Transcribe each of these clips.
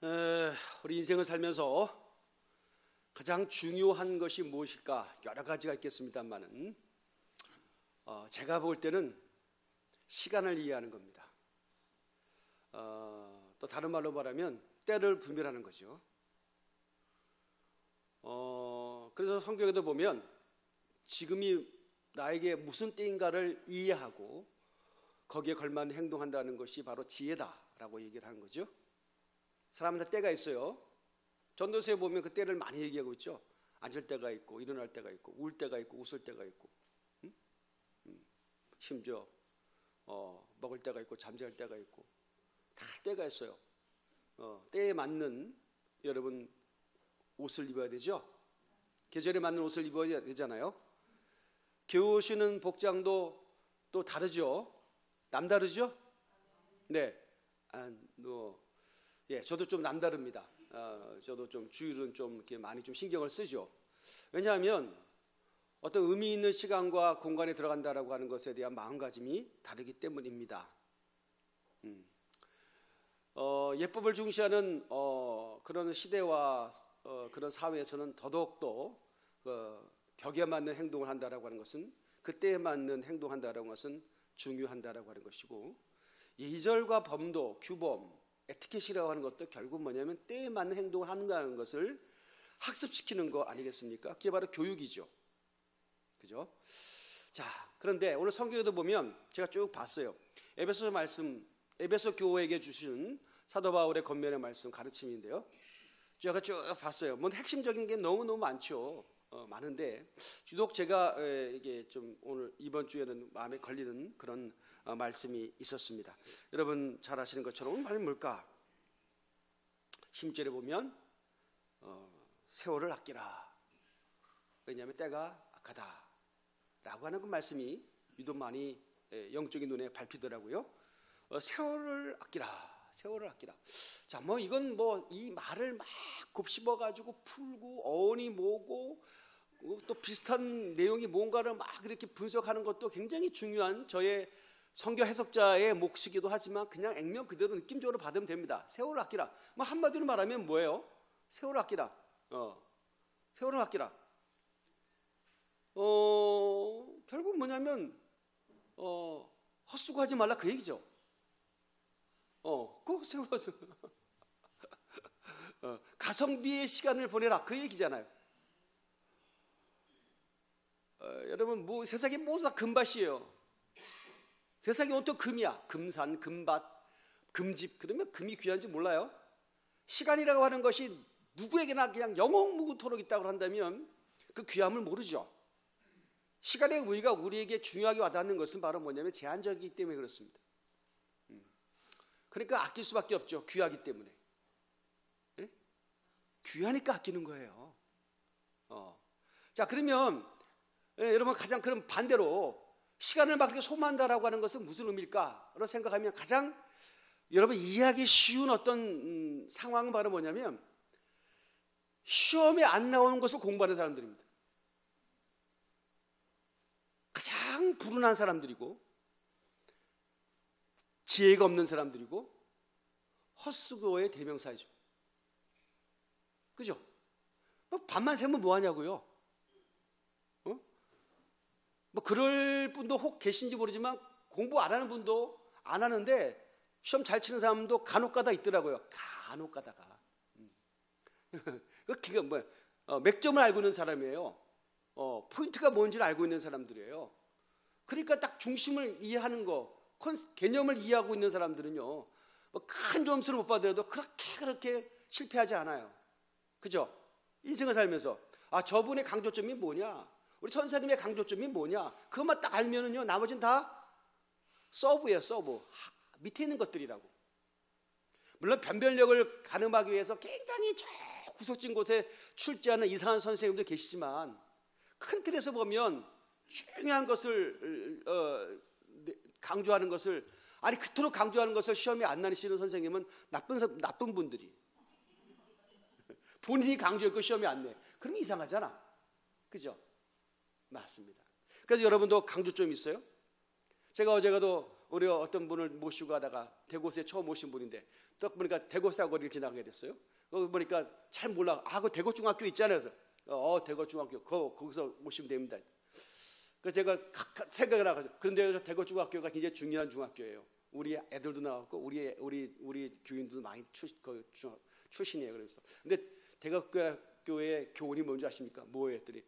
우리 인생을 살면서 가장 중요한 것이 무엇일까? 여러 가지가 있겠습니다만은 제가 볼 때는 시간을 이해하는 겁니다. 또 다른 말로 말하면 때를 분별하는 거죠. 그래서 성경에도 보면 지금이 나에게 무슨 때인가를 이해하고 거기에 걸맞는 행동한다는 것이 바로 지혜다라고 얘기를 하는 거죠. 사람은 다 때가 있어요. 전도서에 보면 그 때를 많이 얘기하고 있죠. 앉을 때가 있고 일어날 때가 있고 울 때가 있고 웃을 때가 있고 심지어 먹을 때가 있고 잠잘 때가 있고 다 때가 있어요. 때에 맞는 여러분 옷을 입어야 되죠. 계절에 맞는 옷을 입어야 되잖아요. 겨우 신는 복장도 또 다르죠. 남다르죠? 네. 저도 좀 남다릅니다. 저도 좀 주일은 좀 이렇게 많이 좀 신경을 쓰죠. 왜냐하면 어떤 의미 있는 시간과 공간에 들어간다라고 하는 것에 대한 마음가짐이 다르기 때문입니다. 예법을 중시하는 그런 시대와 그런 사회에서는 더더욱더 격에 맞는 행동을 한다라고 하는 것은 그때에 맞는 행동한다라고 하는 것은 중요한다라고 하는 것이고, 예절과 범도, 규범, 에티켓이라고 하는 것도 결국 뭐냐면 때에 맞는 행동을 한다는 것을 학습시키는 거 아니겠습니까? 그게 바로 교육이죠. 그죠? 자, 그런데 오늘 성경에도 보면 제가 쭉 봤어요. 에베소 말씀, 에베소 교회에게 주신 사도 바울의 권면의 말씀 가르침인데요. 제가 쭉 봤어요. 뭐 핵심적인 게 너무너무 많죠. 많은데 유독 제가 이게 좀 오늘 이번 주에는 마음에 걸리는 그런 말씀이 있었습니다. 여러분 잘 아시는 것처럼 오늘 말이 뭘까? 10절에 보면 세월을 아끼라. 왜냐하면 때가 악하다 라고 하는 그 말씀이 유독 많이 영적인 눈에 밟히더라고요. 세월을 아끼라, 세월을 아끼라. 자, 뭐 이건 뭐 이 말을 막 곱씹어 가지고 풀고 어원이 뭐고 또 비슷한 내용이 뭔가를 막 이렇게 분석하는 것도 굉장히 중요한 저의 성경 해석자의 몫이기도 하지만 그냥 액면 그대로 느낌적으로 받으면 됩니다. 세월을 아끼라. 뭐 한마디로 말하면 뭐예요? 세월을 아끼라. 세월을 아끼라. 결국 뭐냐면 헛수고하지 말라 그 얘기죠. 꼭 세월을 가성비의 시간을 보내라 그 얘기잖아요. 여러분 뭐 세상에 모두 다 금밭이에요. 세상에 온통 금이야. 금산, 금밭, 금집. 그러면 금이 귀한지 몰라요. 시간이라고 하는 것이 누구에게나 그냥 영원무토록 있다고 한다면 그 귀함을 모르죠. 시간의 우위가 우리에게 중요하게 와닿는 것은 바로 뭐냐면 제한적이기 때문에 그렇습니다. 그러니까 아낄 수밖에 없죠. 귀하기 때문에. 네? 귀하니까 아끼는 거예요. 자, 그러면 여러분 가장 그럼 반대로 시간을 막 이렇게 소모한다라고 하는 것은 무슨 의미일까로 생각하면 가장 여러분 이해하기 쉬운 어떤 상황은 바로 뭐냐면 시험에 안 나오는 것을 공부하는 사람들입니다. 가장 불운한 사람들이고 지혜가 없는 사람들이고 헛수고의 대명사이죠. 그죠? 밤만 새면 뭐 하냐고요? 뭐 그럴 분도 혹 계신지 모르지만 공부 안 하는 분도 안 하는데 시험 잘 치는 사람도 간혹 가다 있더라고요. 간혹 가다가. 그게 뭐야? 맥점을 알고 있는 사람이에요. 포인트가 뭔지를 알고 있는 사람들이에요. 그러니까 딱 중심을 이해하는 거, 개념을 이해하고 있는 사람들은요, 뭐 큰 점수를 못 받더라도 그렇게 실패하지 않아요. 그죠? 인생을 살면서 저분의 강조점이 뭐냐? 우리 천사님의 강조점이 뭐냐? 그것만 딱 알면은요, 나머지는 다 서브예요, 서브. 밑에 있는 것들이라고. 물론 변별력을 가늠하기 위해서 굉장히 저 구석진 곳에 출제하는 이상한 선생님도 계시지만 큰 틀에서 보면 중요한 것을 강조하는 것을 그토록 강조하는 것을 시험에 안 나시는 선생님은 나쁜 분들이 본인이 강조했고 시험에 안 내. 그러면 이상하잖아. 그죠? 맞습니다. 그래서 여러분도 강조점이 있어요? 제가 어제가도 우리 어떤 분을 모시고 가다가 대구에 처음 오신 분인데 딱 보니까 대구 사거리를 지나가게 됐어요. 거기 보니까 잘 몰라. 그 대구 중학교 있잖아요. 그래서 대구 중학교 거기서 오시면 됩니다. 그래서 제가 생각을 하거든요. 그런데 대구 중학교가 굉장히 중요한 중학교예요. 우리 애들도 나왔고 우리 교인들도 많이 출신이에요. 그래서 근데 대구교의 교훈이 뭔지 아십니까? 뭐예요? 했더니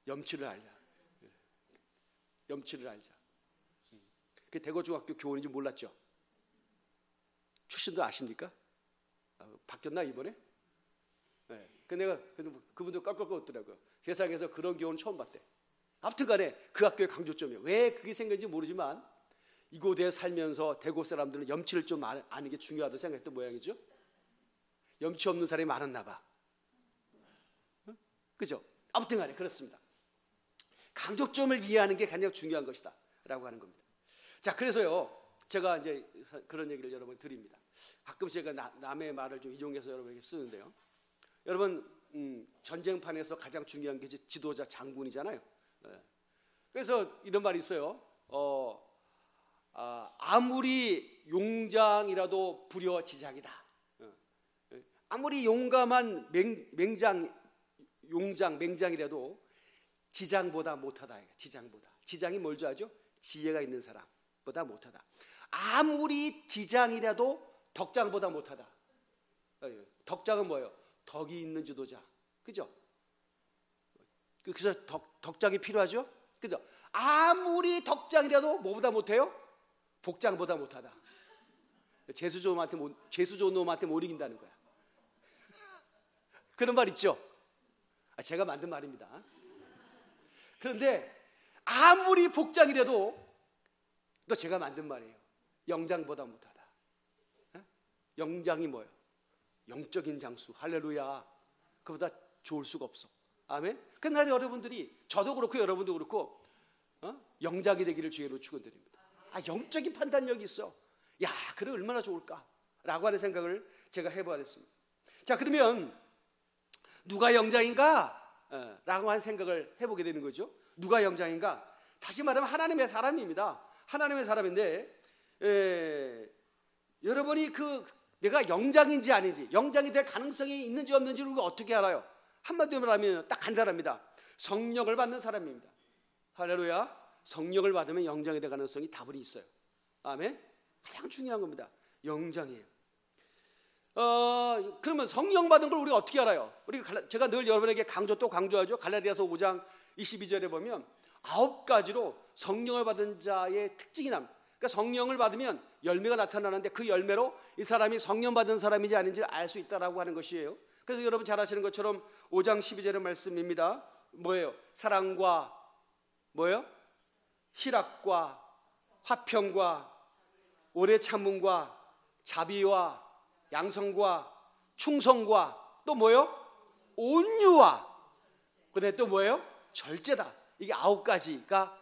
염치를 알자. 염치를 알자. 그 대구 중학교 교훈인지 몰랐죠? 출신도 아십니까? 바뀌었나 이번에? 네. 내가 그래서 그분도 껄껄껄 웃더라고요. 세상에서 그런 교훈 처음 봤대. 아무튼간에 그 학교의 강조점이에요. 왜 그게 생겼는지 모르지만 이곳에 살면서 대구 사람들은 염치를 좀 아는 게 중요하다고 생각했던 모양이죠. 염치 없는 사람이 많았나 봐. 그죠? 아무튼간에 그렇습니다. 강조점을 이해하는 게 가장 중요한 것이다 라고 하는 겁니다. 자, 그래서요 제가 이제 그런 얘기를 여러분 드립니다. 가끔씩 제가 남의 말을 좀 인용해서 여러분에게 쓰는데요. 여러분 전쟁판에서 가장 중요한 게 지도자 장군이잖아요. 그래서 이런 말이 있어요. 아무리 용장이라도 불효지장이다. 아무리 용감한 맹장이라도 지장보다 못하다. 지장이 뭘 좋아하죠? 지혜가 있는 사람보다 못하다. 아무리 지장이라도 덕장보다 못하다. 덕장은 뭐예요? 덕이 있는 지도자. 그죠? 그래서 덕장이 필요하죠? 그죠? 아무리 덕장이라도 뭐보다 못해요? 복장보다 못하다. 재수 좋은 놈한테 못 이긴다는 거야. 그런 말 있죠? 제가 만든 말입니다. 그런데 아무리 복장이라도 또 제가 만든 말이에요. 영장보다 못하다. 영장이 뭐예요? 영적인 장수. 할렐루야. 그보다 좋을 수가 없어. 아멘. 그날 여러분들이, 저도 그렇고 여러분도 그렇고 영장이 되기를 주의로 축원드립니다. 영적인 판단력이 있어. 야, 그래 얼마나 좋을까? 라고 하는 생각을 제가 해봐야 됐습니다. 자, 그러면 누가 영장인가? 라고 하는 생각을 해보게 되는 거죠. 누가 영장인가? 다시 말하면 하나님의 사람입니다. 하나님의 사람인데 여러분이 내가 영장인지 아닌지, 영장이 될 가능성이 있는지 없는지를 우리가 어떻게 알아요? 한마디로 말하면 딱 간단합니다. 성령을 받는 사람입니다. 할렐루야. 성령을 받으면 영장이 될 가능성이 다분히 있어요. 아멘. 가장 중요한 겁니다. 영장이에요. 그러면 성령 받은 걸 우리가 어떻게 알아요? 제가 늘 여러분에게 강조하죠. 갈라디아서 5장 22절에 보면 9가지로 성령을 받은 자의 특징이 납니다. 그러니까 성령을 받으면 열매가 나타나는데 그 열매로 이 사람이 성령 받은 사람인지 아닌지를 알 수 있다라고 하는 것이에요. 그래서 여러분 잘 아시는 것처럼 5장 12절의 말씀입니다. 뭐예요? 사랑과 뭐예요? 희락과 화평과 오래 참음과 자비와 양성과 충성과 또 뭐예요? 온유와 그다음에 또 뭐예요? 절제다. 이게 9가지가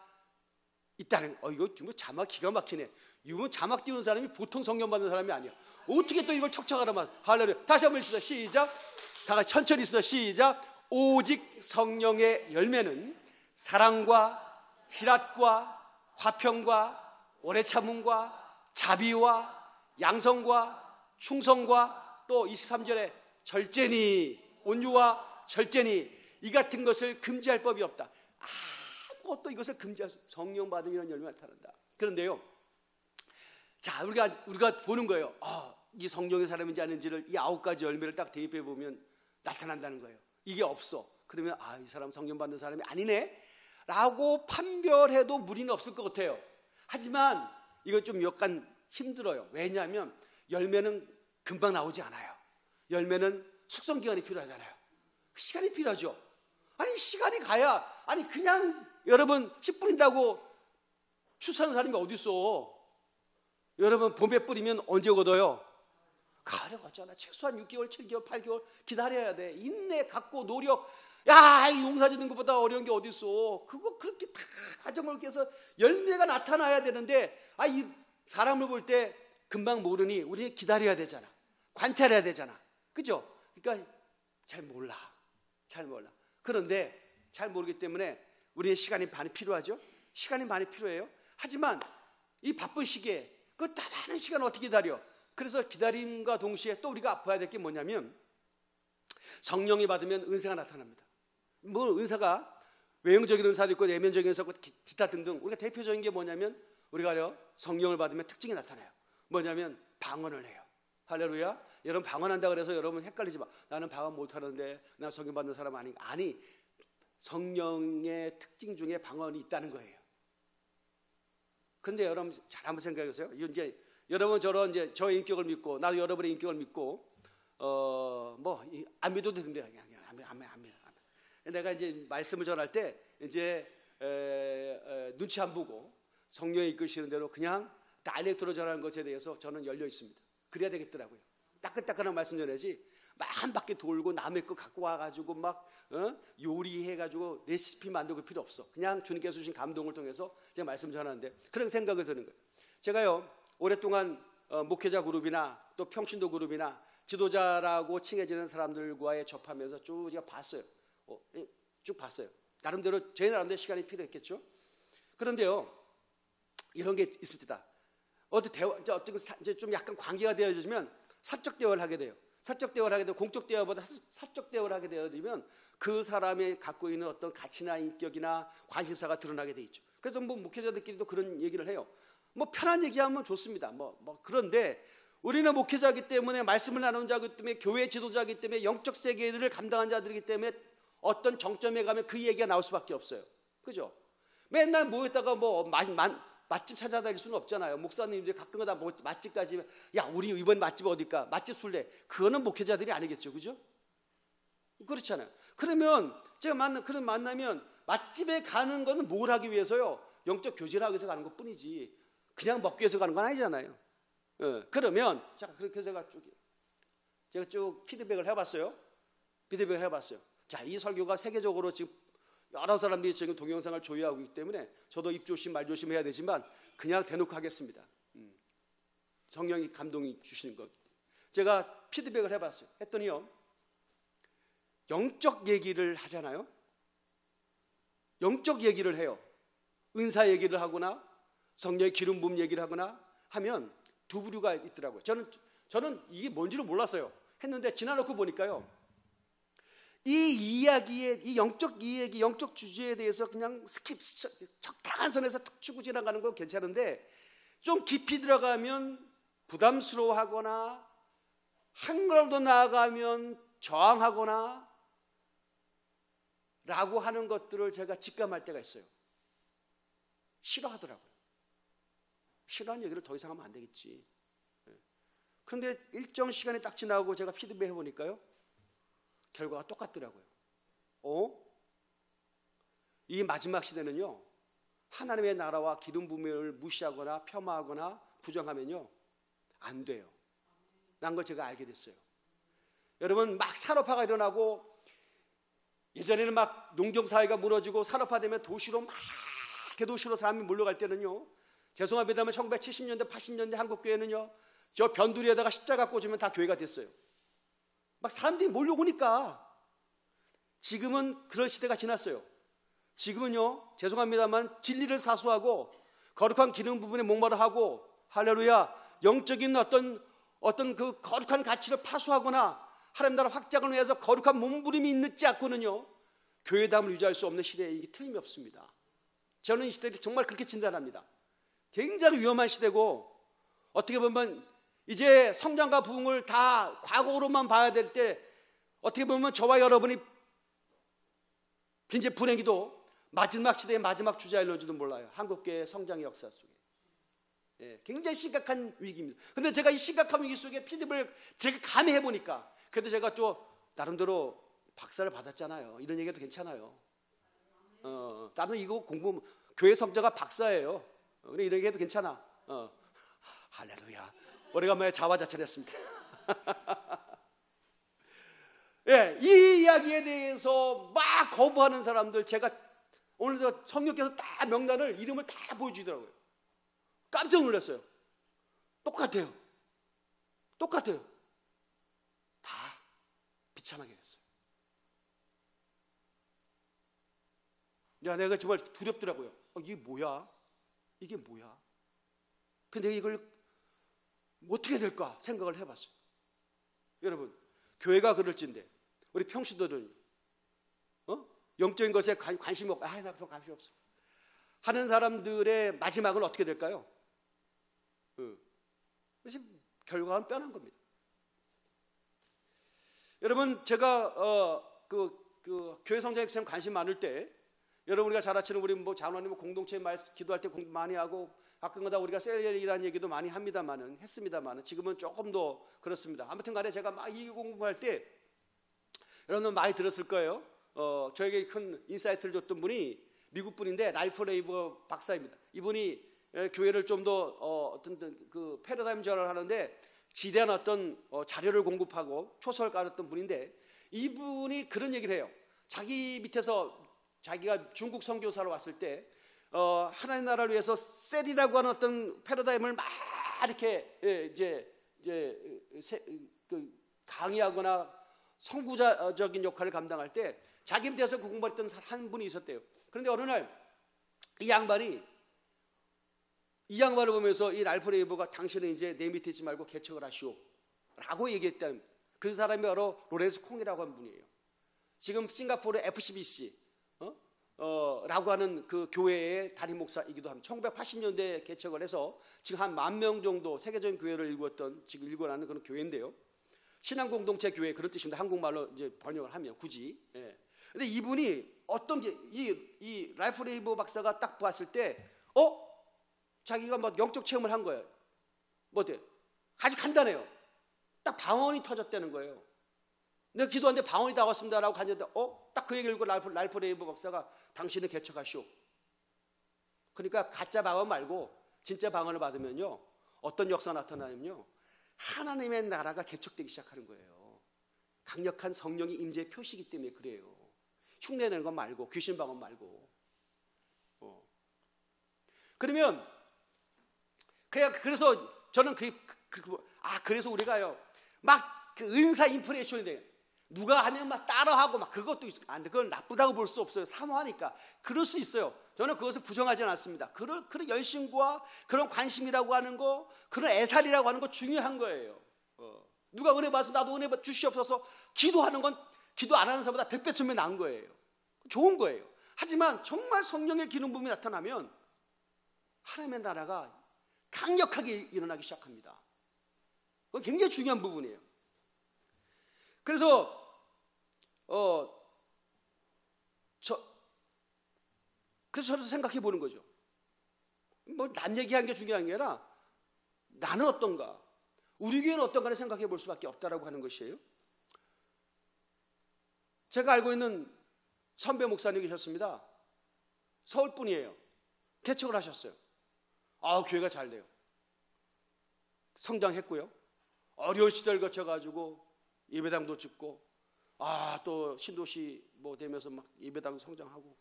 있다는. 이거 정말 자막 기가 막히네. 이건 자막 띄우는 사람이 보통 성령 받는 사람이 아니야. 어떻게 또 이걸 척척하라만. 할렐루야. 다시 한번 읽읍시다. 시작. 다 같이 천천히 있습니다. 시작. 오직 성령의 열매는 사랑과 희락과 화평과 오래 참음과 자비와 양성과 충성과 또 23절에 절제니, 온유와 절제니, 이 같은 것을 금지할 법이 없다. 아무것도 이것을 금지할 수, 성령 받으면 이런 열매가 나타난다. 그런데요, 자, 우리가 보는 거예요. 이 성령의 사람인지 아닌지를 이 9가지 열매를 딱 대입해 보면 나타난다는 거예요. 이게 없어. 그러면 이 사람 성령 받는 사람이 아니네 라고 판별해도 무리는 없을 것 같아요. 하지만 이건 좀 약간 힘들어요. 왜냐하면 열매는 금방 나오지 않아요. 열매는 숙성기간이 필요하잖아요. 시간이 필요하죠. 시간이 가야, 그냥 여러분 씨 뿌린다고 추수하는 사람이 어디 있어? 여러분 봄에 뿌리면 언제 얻어요? 가을에 얻잖아. 최소한 6개월, 7개월, 8개월 기다려야 돼. 인내 갖고 노력. 이 용사 짓는 것보다 어려운 게 어디 있어? 그거 그렇게 다 과정을 깨서 열매가 나타나야 되는데 이 사람을 볼 때 금방 모르니 우리는 기다려야 되잖아. 관찰해야 되잖아. 그죠? 그러니까 잘 몰라. 그런데 잘 모르기 때문에 우리는 시간이 많이 필요하죠. 시간이 많이 필요해요. 하지만 이 바쁜 시기에 그 다 많은 시간 어떻게 기다려? 그래서 기다림과 동시에 또 우리가 아파야 될 게 뭐냐면 성령이 받으면 은사가 나타납니다. 뭐 은사가 외형적인 은사도 있고 내면적인 은사도 있고 기타 등등. 우리가 대표적인 게 뭐냐면 우리가 성령을 받으면 특징이 나타나요. 뭐냐면 방언을 해요. 할렐루야. 여러분 방언한다 그래서 여러분 헷갈리지 마. 나는 방언 못하는데 나 성령 받는 사람 아닌가? 아니, 성령의 특징 중에 방언이 있다는 거예요. 근데 여러분 잘 한번 생각해 보세요. 이제 여러분 저런 이제 저의 인격을 믿고 나도 여러분의 인격을 믿고 뭐 안 믿어도 된대요. 안 믿어. 내가 이제 말씀을 전할 때 이제 눈치 안 보고 성령이 이끄시는 대로 그냥 다이렉트로 전하는 것에 대해서 저는 열려 있습니다. 그래야 되겠더라고요. 따끈따끈한 말씀 전해야지 막 한 바퀴 돌고 남의 거 갖고 와가지고 막 요리해가지고 레시피 만들고 필요 없어. 그냥 주님께서 주신 감동을 통해서 제가 말씀 전하는데 그런 생각을 드는 거예요. 제가요 오랫동안 목회자 그룹이나 또 평신도 그룹이나 지도자라고 칭해지는 사람들과의 접하면서 쭉 제가 봤어요. 쭉 봤어요. 나름대로 제 나름대로 시간이 필요했겠죠. 그런데요 이런 게 있습니다. 어떤 대화, 이제 좀 약간 관계가 되어지면 사적 대화를 하게 돼요. 사적 대화를 하게 되고 공적 대화보다 사적 대화를 하게 되면 그 사람이 갖고 있는 어떤 가치나 인격이나 관심사가 드러나게 돼 있죠. 그래서 뭐 목회자들끼리도 그런 얘기를 해요. 뭐 편한 얘기하면 좋습니다. 그런데 우리는 목회자이기 때문에 말씀을 나누는 자이기 때문에 교회 지도자이기 때문에 영적 세계를 감당한 자들이기 때문에 어떤 정점에 가면 그 얘기가 나올 수밖에 없어요. 그죠? 맨날 모였다가 뭐 맛집 찾아다닐 수는 없잖아요. 목사님들이 가끔가다 맛집까지 야 우리 이번 맛집 어딜까? 맛집 술래. 그거는 목회자들이 아니겠죠. 그죠? 그렇잖아요. 그러면 제가 만나면 맛집에 가는 거는 뭘 하기 위해서요? 영적 교제를 하기 위해서 가는 것 뿐이지 그냥 먹기 위해서 가는 건 아니잖아요. 그러면 자 그렇게 제가 쭉 피드백을 해봤어요. 자, 이 설교가 세계적으로 지금 여러 사람들이 지금 동영상을 조회하고 있기 때문에 저도 입 조심 말 조심해야 되지만 그냥 대놓고 하겠습니다. 성령이 감동이 주시는 것. 제가 피드백을 해봤어요. 했더니요. 영적 얘기를 하잖아요. 영적 얘기를 해요. 은사 얘기를 하거나 성령의 기름 부음 얘기를 하거나 하면 두 부류가 있더라고요. 저는 이게 뭔지를 몰랐어요. 했는데 지나놓고 보니까요. 이 이야기에 이 영적 이야기, 영적 주제에 대해서 그냥 적당한 선에서 툭 치고 지나가는 건 괜찮은데 좀 깊이 들어가면 부담스러워하거나 한 걸음 더 나아가면 저항하거나 라고 하는 것들을 제가 직감할 때가 있어요. 싫어하더라고요. 싫어하는 얘기를 더 이상 하면 안 되겠지. 그런데 일정 시간이 딱 지나고 제가 피드백 해보니까요. 결과가 똑같더라고요. 이 마지막 시대는요. 하나님의 나라와 기름 부음을 무시하거나 폄하하거나 부정하면요. 안 돼요. 라는 걸 제가 알게 됐어요. 여러분 막 산업화가 일어나고 예전에는 막 농경사회가 무너지고 산업화되면 도시로 개도시로 사람이 몰려갈 때는요. 죄송합니다만 1970년대 80년대 한국교회는요. 저 변두리에다가 십자가 꽂으면 다 교회가 됐어요. 막 사람들이 몰려오니까. 지금은 그런 시대가 지났어요. 지금은요 죄송합니다만 진리를 사수하고 거룩한 기능 부분에 목마르하고 할렐루야 영적인 어떤 그 거룩한 가치를 파수하거나 하나님 나라 확장을 위해서 거룩한 몸부림이 있지 않고는요 교회담을 유지할 수 없는 시대에 이게 틀림이 없습니다. 저는 이 시대를 정말 그렇게 진단합니다. 굉장히 위험한 시대고 어떻게 보면 이제 성장과 부흥을 다 과거로만 봐야 될 때 어떻게 보면 저와 여러분이 빈집 불행기도 마지막 시대의 마지막 주자일런지도 몰라요. 한국교회의 성장의 역사 속에. 굉장히 심각한 위기입니다. 그런데 제가 이 심각한 위기 속에 피드백을 제가 감히 해보니까 그래도 제가 좀 나름대로 박사를 받았잖아요. 이런 얘기도 괜찮아요. 나는 이거 공부 교회 성자가 박사예요. 그래 이런 얘기도 괜찮아. 할렐루야. 오래간만에 자화자찬했습니다. 예, 이 이야기에 대해서 막 거부하는 사람들 제가 오늘도 성령께서 다 명단을 이름을 다 보여주더라고요. 깜짝 놀랐어요. 똑같아요. 다 비참하게 됐어요. 야, 내가 정말 두렵더라고요. 이게 뭐야? 근데 이걸 어떻게 될까 생각을 해봤어요. 여러분, 교회가 그럴진데 우리 평신도들은 영적인 것에 관심이 없고 나 그런 관심 없어 하는 사람들의 마지막은 어떻게 될까요? 그래서 결과는 뻔한 겁니다. 여러분, 제가 교회 성장에 관심 많을 때, 여러분 우리가 잘 아시는 우리 장로님 공동체 말씀 기도할 때 공부 많이 하고 가끔가다 우리가 셀이라는 얘기도 많이 했습니다만은 지금은 조금 더 그렇습니다. 아무튼간에 제가 막 이 공부할 때 여러분 많이 들었을 거예요. 저에게 큰 인사이트를 줬던 분이 미국 분인데 랄프 레이버 박사입니다. 이분이 교회를 좀 더 어떤 그 패러다임 전환을 하는데 지대한 어떤 자료를 공급하고 초서를 깔았던 분인데, 이분이 그런 얘기를 해요. 자기 밑에서 자기가 중국 선교사로 왔을 때 하나님 나라를 위해서 셀이라고 하는 어떤 패러다임을 막 이렇게 강의하거나 선구자적인 역할을 감당할 때 자기 밑에서 공부했던 한 분이 있었대요. 그런데 어느 날 이 양반을 보면서 이 랄프 레이버가 당신은 이제 내 밑에 있지 말고 개척을 하시오 라고 얘기했다는, 그 사람이 바로 로렌스 콩이라고 하는 분이에요. 지금 싱가포르의 FCBC 라고 하는 그 교회의 담임 목사이기도 합니다. 1980년대에 개척을 해서 지금 한 10,000명 정도 세계적인 교회를 지금 일궈나는 그런 교회인데요. 신앙공동체 교회 그런 뜻입니다. 한국말로 이제 번역을 하면 굳이. 근데 이분이 어떤 게 이 랄프 레이버 박사가 딱 봤을 때 자기가 뭐 영적 체험을 한 거예요. 뭐 어때? 아주 간단해요. 딱 방언이 터졌다는 거예요. 내가 기도하는데 방언이 다 왔습니다라고 간절한데 딱 그 얘기를 읽고 랄프 레이버 박사가 당신은 개척하시오. 그러니까 가짜 방언 말고 진짜 방언을 받으면요 어떤 역사가 나타나냐면요 하나님의 나라가 개척되기 시작하는 거예요. 강력한 성령의 임재의 표시이기 때문에 그래요. 흉내내는 것 말고, 귀신 방언 말고. 그러면 그래서 저는 그래서 우리가요 막 그 은사 인프레이션이 돼요. 누가 하면 막 따라하고 막 그것도 있어. 그건 나쁘다고 볼 수 없어요. 사모하니까 그럴 수 있어요. 저는 그것을 부정하지는 않습니다. 그런 열심과 그런 관심이라고 하는 거, 그런 애살이라고 하는 거 중요한 거예요. 누가 은혜 받아서 나도 은혜 주시옵소서 기도하는 건 기도 안 하는 사람보다 100배 천배 나은 거예요. 좋은 거예요. 하지만 정말 성령의 기름 부음이 나타나면 하나님의 나라가 강력하게 일어나기 시작합니다. 그건 굉장히 중요한 부분이에요. 그래서 저도 생각해 보는 거죠. 뭐 남 얘기하는 게 중요한 게 아니라 나는 어떤가, 우리 교회는 어떤가를 생각해 볼 수밖에 없다라고 하는 것이에요. 제가 알고 있는 선배 목사님 계셨습니다. 서울 분이에요. 개척을 하셨어요. 교회가 잘 돼요. 성장했고요. 어려운 시대를 거쳐가지고 예배당도 짓고 또 신도시 뭐 되면서 막 예배당 성장하고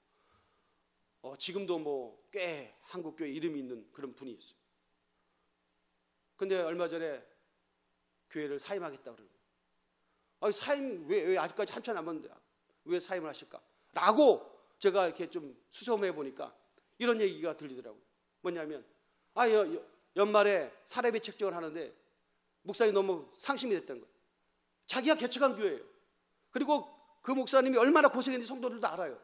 지금도 뭐 꽤 한국교회 이름이 있는 그런 분이 있어요. 근데 얼마 전에 교회를 사임하겠다고 그러고 사임 왜 아직까지 한참 남았는데 왜 사임을 하실까? 라고 제가 이렇게 좀 수소문해 보니까 이런 얘기가 들리더라고요. 뭐냐면 연말에 사례비 책정을 하는데 목사님이 너무 상심이 됐다는 거예요. 자기가 개척한 교회예요. 그리고 그 목사님이 얼마나 고생했는지 성도들도 알아요.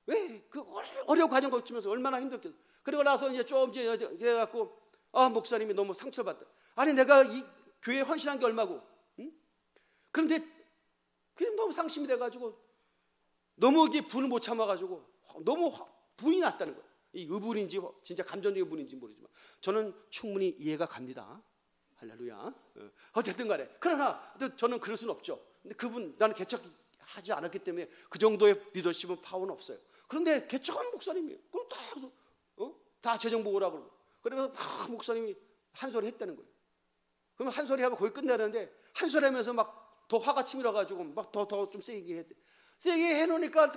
왜 그 어려운 과정 거치면서 얼마나 힘들겠어. 그리고 나서 이제 좀 해갖고 목사님이 너무 상처를 받다. 아니 내가 이 교회에 헌신한 게 얼마고? 응? 그런데 그냥 너무 상심이 돼가지고 너무 이게 분을 못 참아가지고 너무 분이 났다는 거예요. 이 의분인지 진짜 감정적인 분인지 모르지만 저는 충분히 이해가 갑니다. 할렐루야. 어쨌든 간에 그러나 저는 그럴 수는 없죠. 근데 나는 개척하지 않았기 때문에 그 정도의 리더십은 파워는 없어요. 그런데 개척한 목사님이에요. 그럼 다 재정 보고라고 그러고 그러면서 막 목사님이 한 소리 했다는 거예요. 그러면 한 소리 하면 거의 끝내는데 한 소리 하면서 막 더 화가 치밀어가지고 막 더 좀 세게 했대. 세게 해놓으니까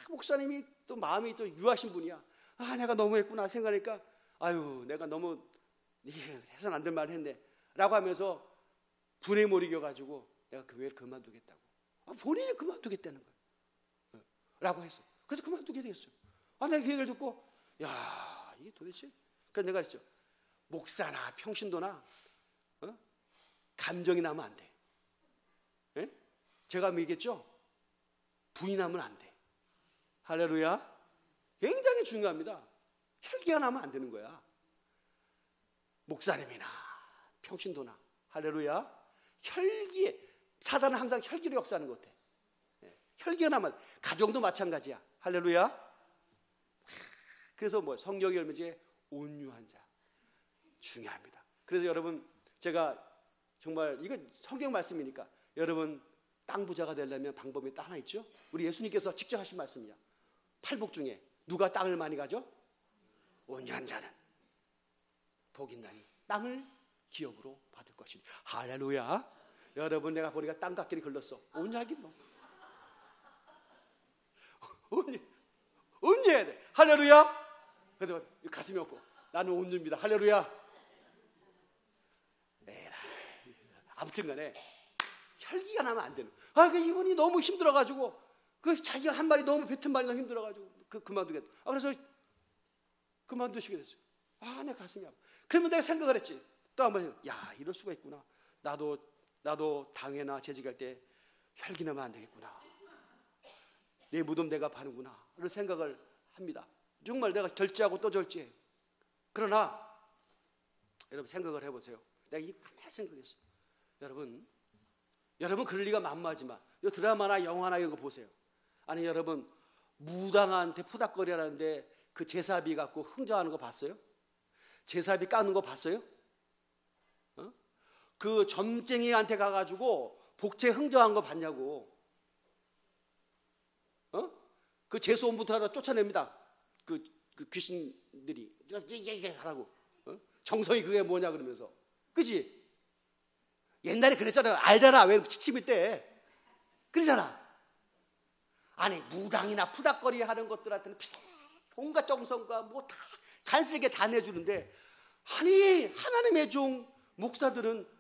목사님이 또 마음이 또 유하신 분이야. 내가 너무했구나 생각하니까 내가 너무 해서는 안 될 말을 했네 라고 하면서 분에 몰이겨가지고 내가 교회를 그만두겠다고. 본인이 그만두겠다는 거예요. 라고 했어. 그래서 그만두게 됐어요. 내가 그 얘기를 듣고 이 도대체. 그래서 내가 했죠. 목사나 평신도나 감정이 나면 안 돼. 예? 제가 얘기했죠. 부인하면 안 돼. 할렐루야. 굉장히 중요합니다. 혈기가 나면 안 되는 거야. 목사님이나 평신도나 할렐루야. 혈기에 사단은 항상 혈기로 역사하는 것 같아. 혈기가 나면 가정도 마찬가지야. 할렐루야. 그래서 성경의 열매제 온유한 자 중요합니다. 그래서 여러분 제가 정말 이거 성경 말씀이니까 여러분 땅 부자가 되려면 방법이 딱 하나 있죠. 우리 예수님께서 직접 하신 말씀이야. 팔복 중에 누가 땅을 많이 가져? 온유한 자는 복이 있나니 땅을 기업으로 받을 것이니. 할렐루야. 여러분 내가 보니까 땅 갖기를 걸렸어. 온유하긴 뭐. 온유해야 돼. 할렐루야. 그래도 가슴이 없고 나는 온유입니다. 할렐루야. 아무튼 간에 혈기가 나면 안 되는. 이분이 너무 힘들어가지고 자기가 한 말이 너무 뱉은 말이 너무 힘들어가지고 그만두겠다. 그래서 그만두시게 됐어요. 내 가슴이 아파. 그러면 내가 생각을 했지. 또 한 번, 이럴 수가 있구나. 나도 당회나 재직할 때 혈기 나면 안 되겠구나. 내 무덤 내가 파는구나. 그런 생각을 합니다. 정말 내가 결제하고 또 결제해. 그러나 여러분 생각을 해보세요. 내가 이거 가만히 생각했어. 여러분 그럴 리가 만무하지만 드라마나 영화나 이런 거 보세요. 아니 여러분 무당한테 푸닥거리라는데 그 제사비 갖고 흥정하는 거 봤어요? 제사비 까는 거 봤어요? 그 점쟁이한테 가가지고 복채 흥정한 거 봤냐고. 그 재수원부터 하다 쫓아냅니다. 그 귀신들이 이게 하라고. 정성이 그게 뭐냐 그러면서. 그지? 옛날에 그랬잖아. 알잖아. 왜 지침일 때. 그러잖아. 아니 무당이나 푸닥거리 하는 것들한테는 온갖 정성과 다 간슬게 다 내주는데, 아니 하나님의 종 목사들은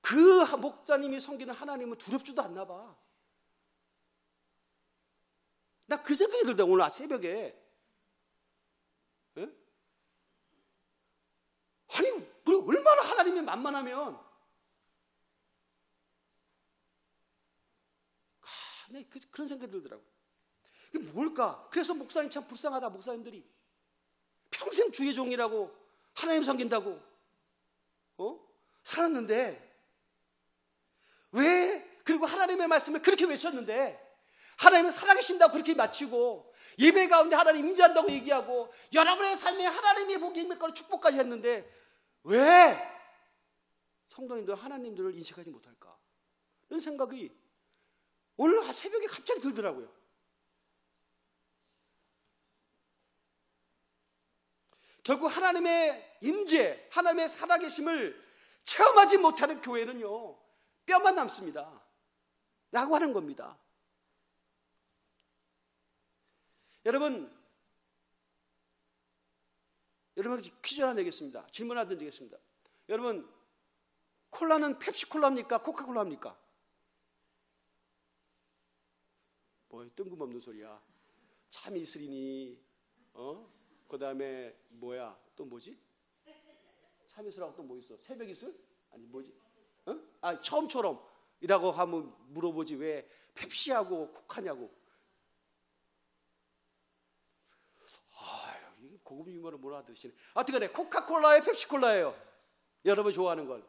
그 목사님이 섬기는 하나님은 두렵지도 않나 봐. 나 그 생각이 들다 오늘 새벽에. 아니 얼마나 하나님이 만만하면 그런 생각이 들더라고요. 이게 뭘까? 그래서 목사님 참 불쌍하다. 목사님들이 평생 주의 종이라고 하나님 섬긴다고 살았는데 왜? 그리고 하나님의 말씀을 그렇게 외쳤는데 하나님은 살아계신다고 그렇게 마치고 예배 가운데 하나님 임재한다고 얘기하고 여러분의 삶에 하나님의 복이 임할 거로 축복까지 했는데 왜 성도님들 하나님들을 인식하지 못할까? 이런 생각이 오늘 새벽에 갑자기 들더라고요. 결국 하나님의 임재, 하나님의 살아계심을 체험하지 못하는 교회는요 뼈만 남습니다 라고 하는 겁니다. 여러분 퀴즈 하나 내겠습니다. 질문 하나 드리겠습니다. 여러분 콜라는 펩시콜라입니까? 코카콜라입니까? 뜬금없는 소리야. 참이슬이니 그 다음에 또 뭐지? 참이슬하고 또 뭐 있어? 새벽이슬? 아니 뭐지? 처음처럼 이라고 하면 물어보지 왜 펩시하고 코카냐고. 이게 고급 유머를 뭐라 하듯이. 어떻게 코카콜라예요? 펩시콜라예요? 여러분 좋아하는 걸.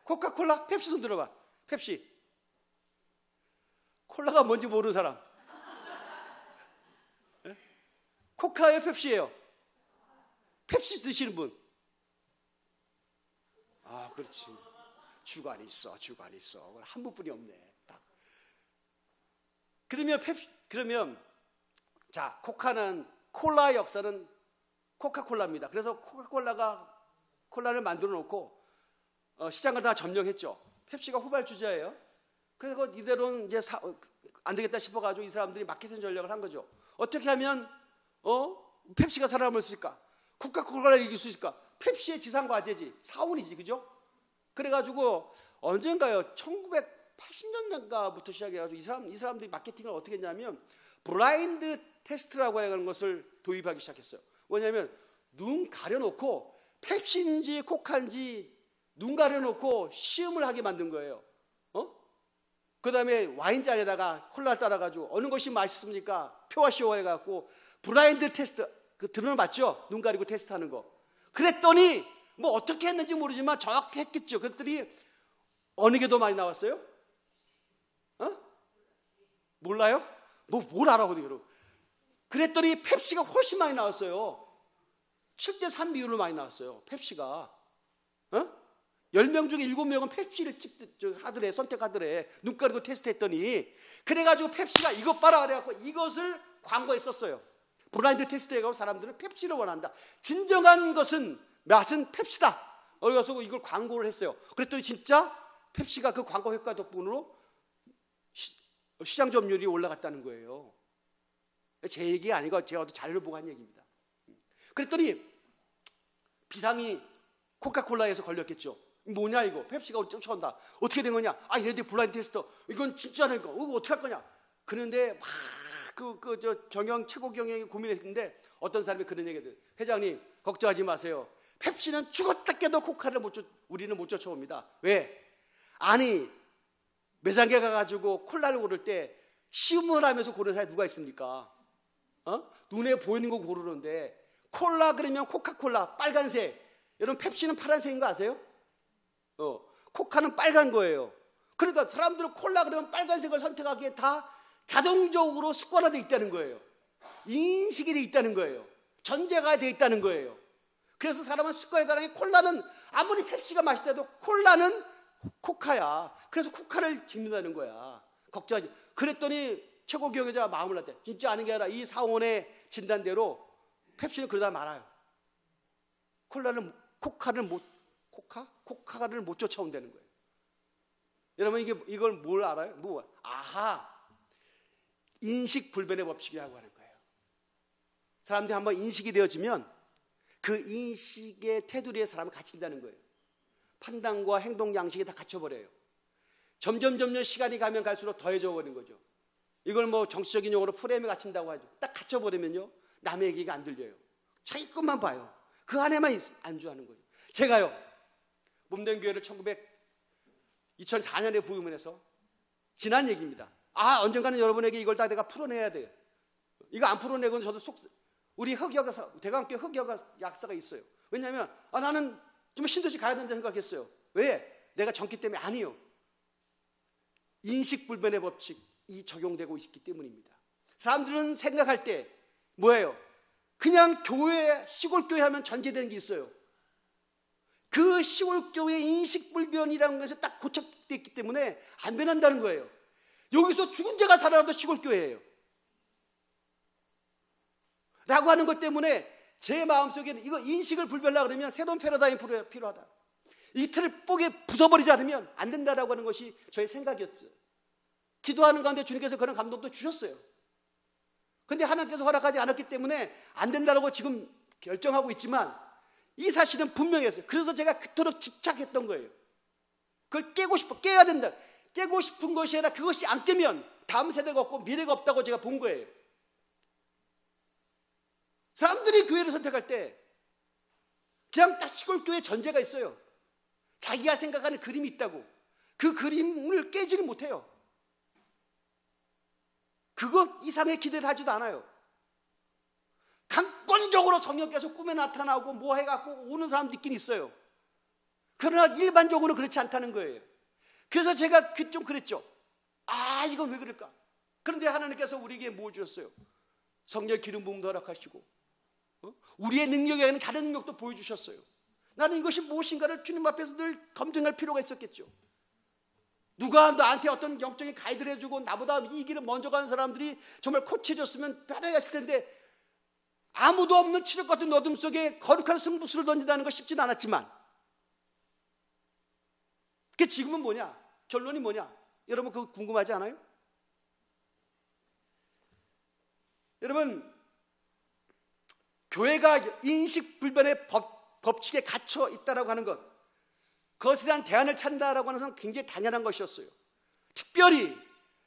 코카콜라? 펩시 손 들어봐. 펩시. 콜라가 뭔지 모르는 사람. 코카예요? 펩시예요? 펩시 드시는 분. 그렇지. 주관이 있어. 한 분뿐이 없네. 딱. 그러면 자, 콜라 역사는 코카콜라입니다. 그래서 코카콜라가 콜라를 만들어 놓고 시장을 다 점령했죠. 펩시가 후발주자예요. 그래서 이대로는 이제 안 되겠다 싶어가지고 이 사람들이 마케팅 전략을 한 거죠. 어떻게 하면 펩시가 살아남을 수 있을까? 코카콜라를 이길 수 있을까? 펩시의 지상과제지. 사원이지, 그죠? 그래가지고 언젠가요? 1980년대인가부터 시작해가지고 이 사람들이 마케팅을 어떻게 했냐면 블라인드 테스트라고 하는 것을 도입하기 시작했어요. 뭐냐면 눈 가려놓고 펩시인지 코카인지 눈 가려놓고 시음을 하게 만든 거예요. 그 다음에 와인잔에다가 콜라 따라가지고 어느 것이 맛있습니까? 표와 시오 해갖고 블라인드 테스트, 그 들어봤죠? 눈 가리고 테스트하는 거. 그랬더니 뭐 어떻게 했는지 모르지만 정확히 했겠죠. 그랬더니 어느 게 더 많이 나왔어요? 몰라요? 뭘 알아, 그러고. 그랬더니 펩시가 훨씬 많이 나왔어요. 7대3 비율로 많이 나왔어요. 펩시가. 10명 중에 7명은 펩시를 하더래, 선택하더래. 눈 가리고 테스트했더니. 그래가지고 펩시가 이것 봐라 그래갖고 이것을 광고에 썼어요. 블라인드 테스트 해가지고 사람들은 펩시를 원한다. 진정한 것은 맛은 펩시다. 그래서 이걸 광고를 했어요. 그랬더니 진짜 펩시가 그 광고 효과 덕분으로 시장 점유율이 올라갔다는 거예요. 제 얘기가 아니고 제가 자료를 보고 한 얘기입니다. 그랬더니 비상이 코카콜라에서 걸렸겠죠. 뭐냐 이거, 펩시가 쫓아온다. 어떻게 된 거냐? 이래도 블라인드 테스트, 이건 진짜라니까. 이거 어떻게 할 거냐? 그런데 막 최고 경영이 고민했는데 어떤 사람이 그런 얘기를, 회장님 걱정하지 마세요. 펩시는 죽었다 깨도 코카를 우리는 못 쫓아옵니다. 왜? 아니 매장에 가가지고 콜라를 고를 때 시음을 하면서 고르는 사람이 누가 있습니까? 눈에 보이는 거 고르는데 콜라 그러면 코카콜라 빨간색, 여러분 펩시는 파란색인 거 아세요? 코카는 빨간 거예요. 그러니까 사람들은 콜라 그러면 빨간색을 선택하기에 다 자동적으로 습관화되어 있다는 거예요. 인식이 되어 있다는 거예요. 전제가 되어 있다는 거예요. 그래서 사람은 습관에 따라 콜라는 아무리 펩시가 맛있다도 콜라는 코카야. 그래서 코카를 짓는다는 거야. 걱정하지. 그랬더니 최고 경영자가 마음을 놨대. 진짜 아닌 게 아니라 이 사원의 진단대로 펩시는 그러다 말아요. 코카를 못 쫓아온다는 거예요. 여러분 이걸 뭘 알아요? 인식 불변의 법칙이라고 하는 거예요. 사람들이 한번 인식이 되어지면 그 인식의 테두리에 사람을 갇힌다는 거예요. 판단과 행동 양식이 다 갇혀버려요. 점점 시간이 가면 갈수록 더해져 버린 거죠. 이걸 정치적인 용어로 프레임에 갇힌다고 하죠. 딱 갇혀버리면요 남의 얘기가 안 들려요. 자기 것만 봐요. 그 안에만 안주하는 거예요. 제가요 몸된 교회를 2004년에 부임을 해서 지난 얘기입니다. 언젠가는 여러분에게 이걸 다 내가 풀어내야 돼요. 이거 안 풀어내고는 저도 우리 흑역사, 대강교회 흑역사가 있어요. 왜냐하면 나는 좀 신도시 가야 된다 생각했어요. 왜? 내가 젊기 때문에 아니요. 인식불변의 법칙이 적용되고 있기 때문입니다. 사람들은 생각할 때 뭐예요? 그냥 교회, 시골교회 하면 전제되는 게 있어요. 그 시골교회 인식불변이라는 것이 딱 고착되어 있기 때문에 안 변한다는 거예요. 여기서 죽은 자가 살아나도 시골교회예요. 라고 하는 것 때문에 제 마음속에는 이거 인식을 불변하려고 그러면 새로운 패러다임이 필요하다. 이 틀을 뽀개 부숴버리지 않으면 안 된다라고 하는 것이 저의 생각이었어요. 기도하는 가운데 주님께서 그런 감동도 주셨어요. 그런데 하나님께서 허락하지 않았기 때문에 안 된다라고 지금 결정하고 있지만 이 사실은 분명했어요. 그래서 제가 그토록 집착했던 거예요. 그걸 깨야 된다. 깨고 싶은 것이 아니라 그것이 안 깨면 다음 세대가 없고 미래가 없다고 제가 본 거예요. 사람들이 교회를 선택할 때 그냥 딱 시골교회 전제가 있어요. 자기가 생각하는 그림이 있다고. 그 그림을 깨지는 못해요. 그것 이상의 기대를 하지도 않아요. 강권적으로 성령께서 꿈에 나타나고 뭐 해갖고 오는 사람 있긴 있어요. 그러나 일반적으로 그렇지 않다는 거예요. 그래서 제가 좀 그랬죠. 이건 왜 그럴까? 그런데 하나님께서 우리에게 뭐 주셨어요? 성령 기름 부음도 허락하시고 우리의 능력이 아닌 다른 능력도 보여주셨어요. 나는 이것이 무엇인가를 주님 앞에서 늘 검증할 필요가 있었겠죠. 누가 나한테 어떤 영적인 가이드를 해주고 나보다 이 길을 먼저 가는 사람들이 정말 코치해줬으면 편하겠을 텐데 아무도 없는 칠흑 같은 어둠 속에 거룩한 승부수를 던진다는 거 쉽지는 않았지만 그게 지금은 뭐냐? 결론이 뭐냐? 여러분 그거 궁금하지 않아요? 여러분 교회가 인식불변의 법칙에 갇혀 있다고 하는 것, 그것에 대한 대안을 찾는다라고 하는 것은 굉장히 당연한 것이었어요. 특별히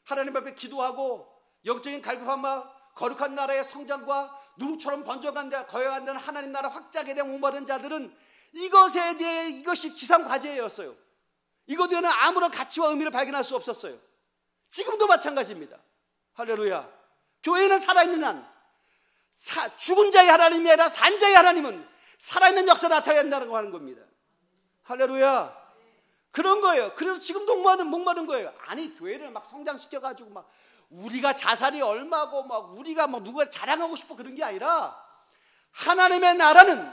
하나님 앞에 기도하고 영적인 갈급함과 거룩한 나라의 성장과 누룩처럼 번져간다 거여간다는 하나님 나라 확장에 대한 목마른 자들은 이것에 대해 이것이 지상 과제였어요. 이것 외에는 아무런 가치와 의미를 발견할 수 없었어요. 지금도 마찬가지입니다. 할렐루야. 교회는 살아있는 한 죽은 자의 하나님이 아니라 산 자의 하나님은 살아있는 역사 나타내야 된다고 하는 겁니다. 할렐루야. 그런 거예요. 그래서 지금도 목마른 거예요. 아니 교회를 막 성장시켜가지고 막 우리가 자산이 얼마고 막 우리가 막 누가 자랑하고 싶어 그런 게 아니라 하나님의 나라는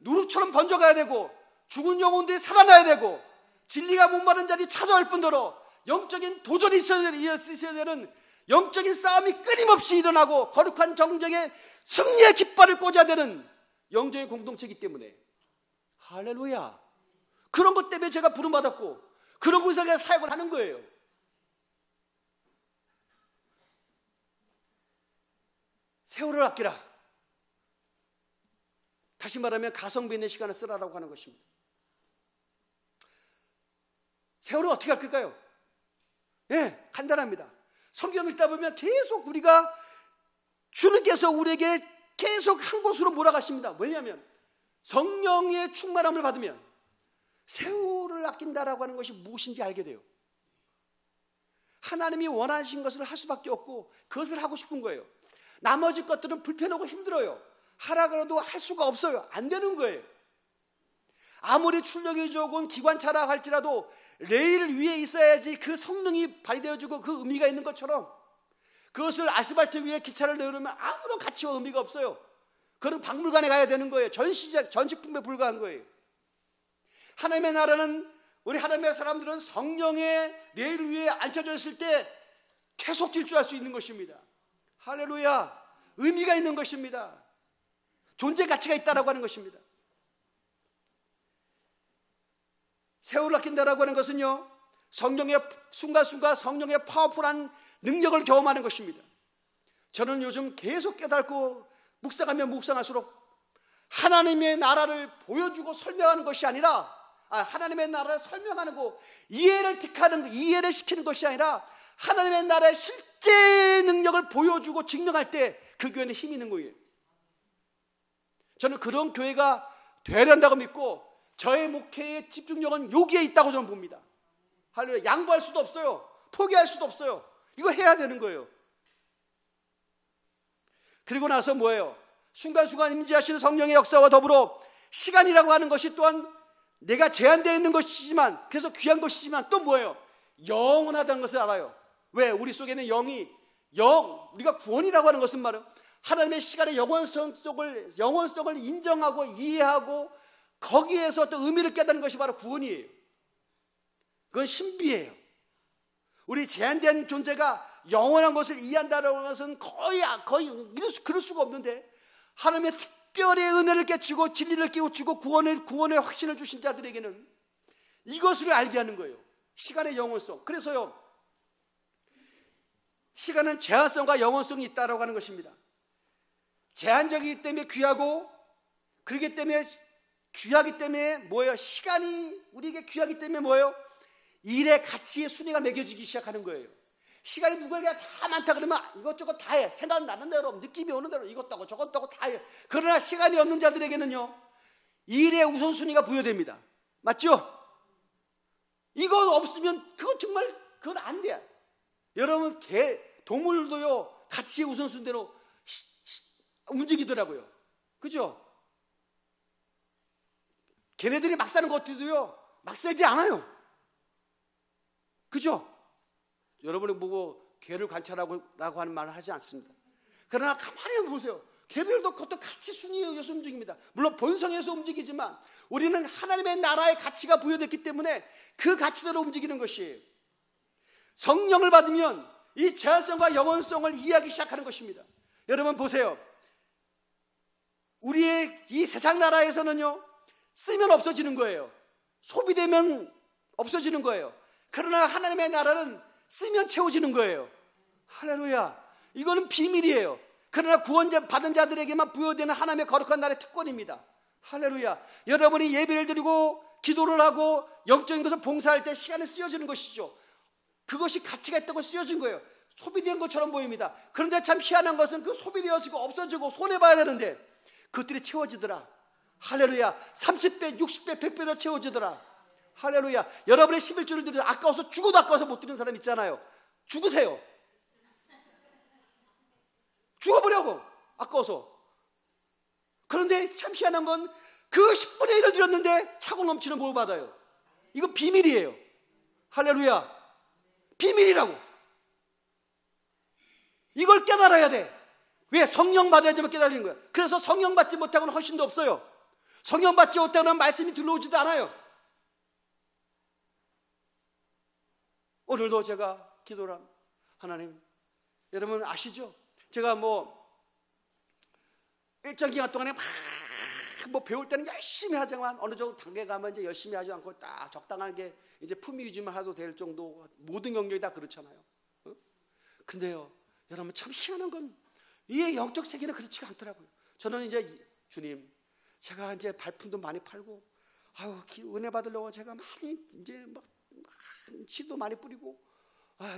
누룩처럼 번져가야 되고 죽은 영혼들이 살아나야 되고 진리가 목마른 자리 찾아올 뿐더러 영적인 도전이 있어야 되는 영적인 싸움이 끊임없이 일어나고 거룩한 정정의 승리의 깃발을 꽂아야 되는 영적인 공동체이기 때문에 할렐루야. 그런 것 때문에 제가 부름받았고 그런 곳에서 제가 사역을 하는 거예요. 세월을 아끼라. 다시 말하면 가성비 있는 시간을 쓰라라고 하는 것입니다. 세월을 어떻게 아낄까요? 예, 간단합니다. 성경 읽다 보면 계속 우리가 주님께서 우리에게 계속 한 곳으로 몰아가십니다. 왜냐하면 성령의 충만함을 받으면 세월을 아낀다라고 하는 것이 무엇인지 알게 돼요. 하나님이 원하신 것을 할 수밖에 없고 그것을 하고 싶은 거예요. 나머지 것들은 불편하고 힘들어요. 하라 그래도 할 수가 없어요. 안 되는 거예요. 아무리 출력이 좋은 기관차라 할지라도 레일 위에 있어야지 그 성능이 발휘되어지고 그 의미가 있는 것처럼 그것을 아스팔트 위에 기차를 내놓으면 아무런 가치와 의미가 없어요. 그건 박물관에 가야 되는 거예요. 전시품에 불과한 거예요. 하나님의 나라는 우리 하나님의 사람들은 성령의 레일 위에 앉혀져 있을 때 계속 질주할 수 있는 것입니다. 할렐루야. 의미가 있는 것입니다. 존재 가치가 있다라고 하는 것입니다. 세월을 아낀다라고 하는 것은요, 성령의 순간순간 성령의 파워풀한 능력을 경험하는 것입니다. 저는 요즘 계속 깨닫고 묵상하면 묵상할수록 하나님의 나라를 보여주고 설명하는 것이 아니라 하나님의 나라를 설명하는 거 이해를 시키는 것이 아니라 하나님의 나라의 실제 능력을 보여주고 증명할 때 그 교회는 힘이 있는 거예요. 저는 그런 교회가 되어야 한다고 믿고 저의 목회의 집중력은 여기에 있다고 저는 봅니다. 할렐루야. 양보할 수도 없어요. 포기할 수도 없어요. 이거 해야 되는 거예요. 그리고 나서 뭐예요? 순간순간 임재하시는 성령의 역사와 더불어 시간이라고 하는 것이 또한 내가 제한되어 있는 것이지만 그래서 귀한 것이지만 또 뭐예요? 영원하다는 것을 알아요. 왜? 우리 속에는 우리가 구원이라고 하는 것은 말이에요. 하나님의 시간의 영원성을 인정하고 이해하고 거기에서 또 의미를 깨닫는 것이 바로 구원이에요. 그건 신비예요. 우리 제한된 존재가 영원한 것을 이해한다는 것은 거의 그럴 수가 없는데 하나님의 특별히 은혜를 깨주고 진리를 깨우치고 구원의 확신을 주신 자들에게는 이것을 알게 하는 거예요. 시간의 영원성. 그래서요, 시간은 제한성과 영원성이 있다라고 하는 것입니다. 제한적이기 때문에 귀하고 그렇기 때문에 귀하기 때문에 뭐예요? 시간이 우리에게 귀하기 때문에 뭐예요? 일의 가치의 순위가 매겨지기 시작하는 거예요. 시간이 누구에게 다 많다 그러면 이것저것 다 해. 생각나는 대로 느낌이 오는 대로 이것도 하고 저것도 하고 다 해. 그러나 시간이 없는 자들에게는요, 일의 우선순위가 부여됩니다. 맞죠? 이거 없으면 그건 안 돼. 여러분 동물도요 가치의 우선순위대로 움직이더라고요. 그죠? 걔네들이 막 사는 것들도요 막 살지 않아요. 그죠? 여러분이 보고 개를 관찰하고 하는 말을 하지 않습니다. 그러나 가만히 보세요. 개들도 그것도 가치 순위에 의해서 움직입니다. 물론 본성에서 움직이지만 우리는 하나님의 나라의 가치가 부여됐기 때문에 그 가치대로 움직이는 것이에요. 성령을 받으면 이 제한성과 영원성을 이해하기 시작하는 것입니다. 여러분 보세요. 우리의 이 세상 나라에서는요, 쓰면 없어지는 거예요. 소비되면 없어지는 거예요. 그러나 하나님의 나라는 쓰면 채워지는 거예요. 할렐루야. 이거는 비밀이에요. 그러나 구원자 받은 자들에게만 부여되는 하나님의 거룩한 나라의 특권입니다. 할렐루야. 여러분이 예배를 드리고 기도를 하고 영적인 것을 봉사할 때 시간이 쓰여지는 것이죠. 그것이 가치가 있다고 쓰여진 거예요. 소비된 것처럼 보입니다. 그런데 참 희한한 것은 그 소비되어지고 없어지고 손해봐야 되는데 그것들이 채워지더라. 할렐루야. 30배, 60배, 100배로 채워지더라. 할렐루야. 여러분의 11조를 드려 아까워서 죽어도 아까워서 못 드리는 사람 있잖아요. 죽으세요. 죽어보려고 아까워서. 그런데 참 희한한 건 그 10분의 1을 드렸는데 차고 넘치는 복을 받아요. 이거 비밀이에요. 할렐루야. 비밀이라고. 이걸 깨달아야 돼. 왜? 성령 받아야지만 깨달는 거야. 그래서 성령 받지 못하고는 헌신도 없어요. 성령 받지 못하고는 말씀이 들러오지도 않아요. 오늘도 제가 기도를 합니다. 하나님, 여러분 아시죠? 제가 일정 기간 동안에 막 배울 때는 열심히 하지만 어느 정도 단계 가면 이제 열심히 하지 않고 딱 적당하게 이제 품위 유지만 해도 될 정도, 모든 영역이 다 그렇잖아요. 근데요, 여러분 참 희한한 건 이 영적 세계는 그렇지가 않더라고요. 저는 이제 주님, 제가 이제 발품도 많이 팔고, 은혜 받으려고 제가 많이 이제 막 씨도 많이 뿌리고,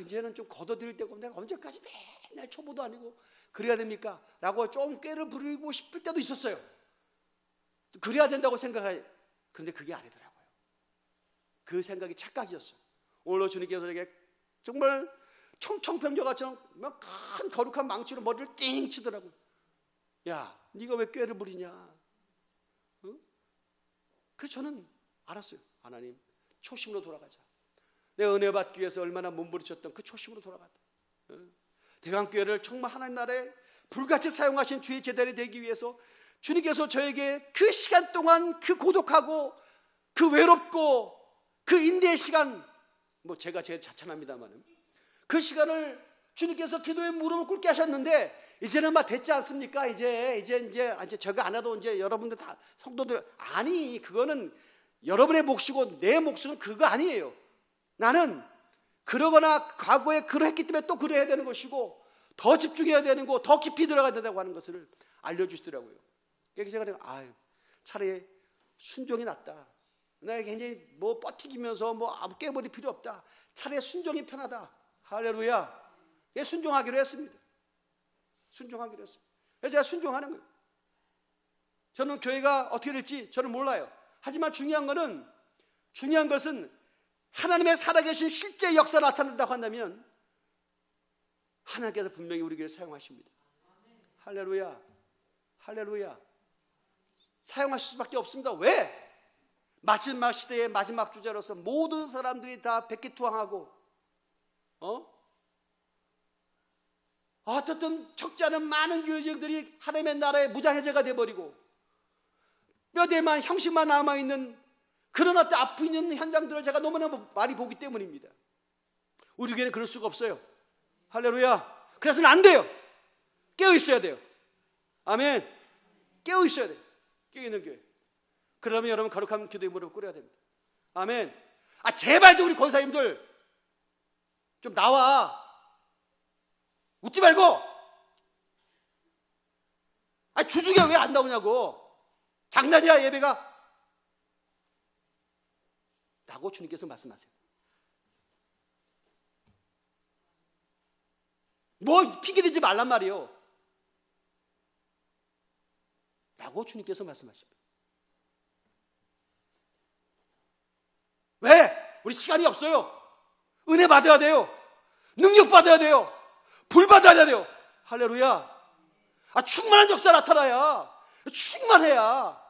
이제는 좀 걷어들일 때고, 내가 언제까지 맨날 초보도 아니고 그래야 됩니까? 라고 좀 꾀를 부리고 싶을 때도 있었어요. 그래야 된다고 생각해요. 그런데 그게 아니더라고요. 그 생각이 착각이었어요. 오늘 주님께서 저에게 정말 청청병조가처럼 큰 거룩한 망치로 머리를 띵 치더라고요. 야, 네가 왜 꾀를 부리냐? 그래서 저는 알았어요. 하나님, 초심으로 돌아가자. 내가 은혜 받기 위해서 얼마나 몸부림쳤던 그 초심으로 돌아가자. 대강교회를 정말 하나님 나라에 불같이 사용하신 주의 제자리 되기 위해서 주님께서 저에게 그 시간 동안 그 고독하고 그 외롭고 그 인내의 시간, 제가 제일 자찬합니다만은 그 시간을 주님께서 기도에 무릎을 꿇게 하셨는데 이제는 막 됐지 않습니까? 이제 저거 안 해도 이제 여러분들 다 성도들, 아니, 그거는 여러분의 몫이고 내 몫은 그거 아니에요. 나는 그러거나 과거에 그러했기 때문에 또 그래야 되는 것이고 더 집중해야 되는 거, 더 깊이 들어가야 된다고 하는 것을 알려주시더라고요. 그래서 제가 차라리 순종이 낫다. 내가 굉장히 버티기면서 깨버릴 필요 없다. 차라리 순종이 편하다. 할렐루야. 순종하기로 했습니다. 순종하기로 했습니다. 그래서 제가 순종하는 거예요. 저는 교회가 어떻게 될지 저는 몰라요. 하지만 중요한 것은 하나님의 살아계신 실제 역사 나타난다고 한다면 하나님께서 분명히 우리 교회를 사용하십니다. 할렐루야. 할렐루야. 사용하실 수밖에 없습니다. 왜? 마지막 시대의 마지막 주자로서 모든 사람들이 다 백기투항하고 어떻든 적지 않은 많은 유효정들이 하나님의 나라의 무장해제가 되어버리고 뼈대만 형식만 남아있는 그런 어떤 아프는 현장들을 제가 너무나 많이 보기 때문입니다. 우리 교회는 그럴 수가 없어요. 할렐루야. 그래서는 안 돼요. 깨어있어야 돼요. 아멘. 깨어있어야 돼요. 깨어있는 교회. 그러면 여러분 거룩한 기도의 무릎을 꿇어야 됩니다. 아멘. 제발 좀 우리 권사님들 좀 나와. 웃지 말고. 주중에 왜 안 나오냐고. 장난이야 예배가. 라고 주님께서 말씀하세요. 핑계대지 말란 말이에요. 라고 주님께서 말씀하십니다. 왜? 우리 시간이 없어요. 은혜 받아야 돼요. 능력 받아야 돼요. 불 받아야 돼요. 할렐루야. 충만한 역사 나타나야. 충만해야.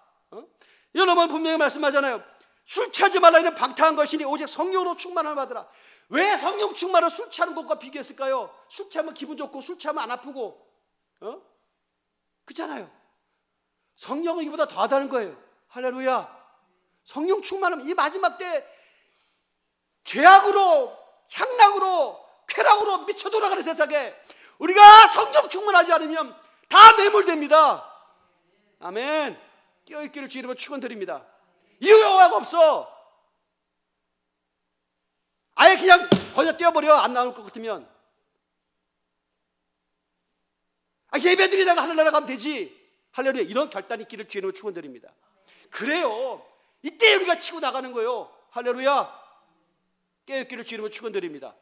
여러분 분명히 말씀하잖아요. 술 취하지 말라 이는 방탕한 것이니 오직 성령으로 충만을 받으라. 왜 성령 충만을 술 취하는 것과 비교했을까요? 술 취하면 기분 좋고 술 취하면 안 아프고 그렇잖아요. 성령은 이보다 더하다는 거예요. 할렐루야. 성령 충만은 이 마지막 때 죄악으로 향락으로 쾌락으로 미쳐 돌아가는 세상에 우리가 성령 충만하지 않으면 다 매몰됩니다. 아멘. 깨어있기를 주 이름으로 축원드립니다. 이유가 없어. 아예 그냥 거기다 떼어버려. 안 나올 것 같으면. 예배드리다가 하늘나라 가면 되지. 할렐루야. 이런 결단이 있기를 주 이름으로 축원드립니다. 그래요. 이때 우리가 치고 나가는 거예요. 할렐루야. 깨어있기를 주 이름으로 축원드립니다.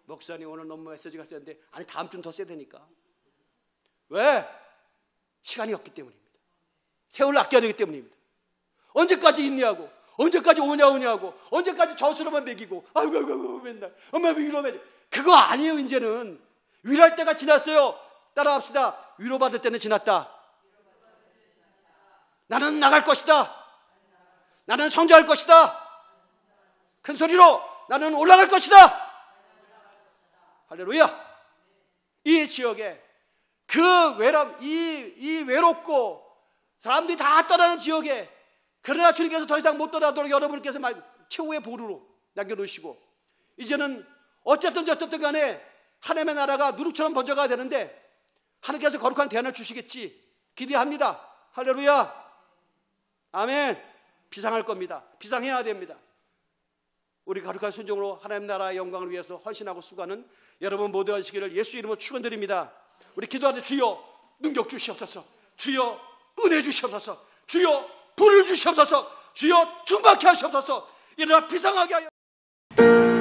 목사님 오늘 너무 메시지가 세는데, 아니 다음 주는 더 세야 되니까. 왜? 시간이 없기 때문입니다. 세월을 아껴야 되기 때문입니다. 언제까지 있냐고, 언제까지 오냐고, 언제까지 저수로만 먹이고, 아이고 맨날 엄마 위로해. 그거 아니에요. 이제는 위로할 때가 지났어요. 따라합시다. 위로받을 때는 지났다. 나는 나갈 것이다. 나는 성장할 것이다. 큰 소리로 나는 올라갈 것이다. 할렐루야. 이 지역에 그 이 외롭고 사람들이 다 떠나는 지역에, 그러나 주님께서 더 이상 못 떠나도록 여러분께서 최후의 보루로 남겨놓으시고, 이제는 어쨌든 간에 하나님의 나라가 누룩처럼 번져가야 되는데 하나님께서 거룩한 대안을 주시겠지 기대합니다. 할렐루야. 아멘. 비상할 겁니다. 비상해야 됩니다. 우리 거룩한 순종으로 하나님 나라의 영광을 위해서 헌신하고 수고하는 여러분 모두 하시기를 예수 이름으로 축원드립니다. 우리 기도하는 주여 능력 주시옵소서, 주여 은혜 주시옵소서, 주여 불을 주시옵소서, 주여 충만케 하시옵소서. 일어나 비상하게 하여